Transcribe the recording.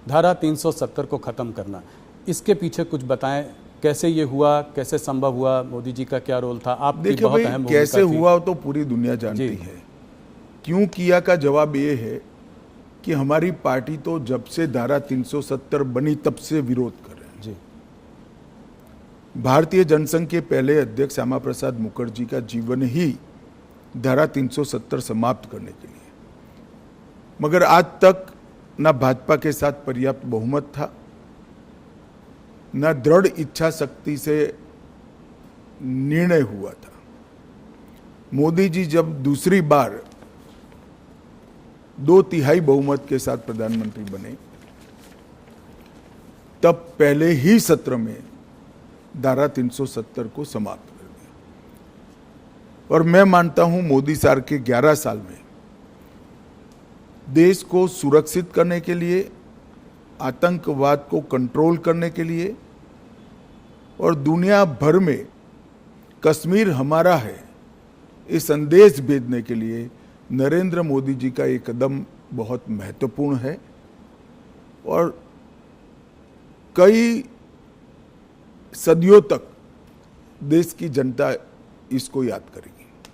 धारा 370 को ख़त्म करना, इसके पीछे कुछ बताएं, कैसे ये हुआ, कैसे संभव हुआ, मोदी जी का क्या रोल था? आपकी बहुत अहम भूमिका कैसे थी। हुआ तो पूरी दुनिया जानती है। क्यों किया का जवाब ये है कि हमारी पार्टी तो जब से धारा 370 बनी तब से विरोध कर रहे हैं। जी। भारतीय जनसंघ के पहले अध्यक्ष श्यामा प्रसाद मुखर्जी का जीवन ही धारा 370 समाप्त करने के लिए, मगर आज तक न भाजपा के साथ पर्याप्त बहुमत था, न दृढ़ इच्छा शक्ति से निर्णय हुआ था। मोदी जी जब दूसरी बार 2/3 बहुमत के साथ प्रधानमंत्री बने, तब पहले ही सत्र में धारा 370 को समाप्त कर दिया। और मैं मानता हूं मोदी सरकार के 11 साल में देश को सुरक्षित करने के लिए, आतंकवाद को कंट्रोल करने के लिए और दुनिया भर में कश्मीर हमारा है ये संदेश भेजने के लिए नरेंद्र मोदी जी का ये कदम बहुत महत्वपूर्ण है और कई सदियों तक देश की जनता इसको याद करेगी।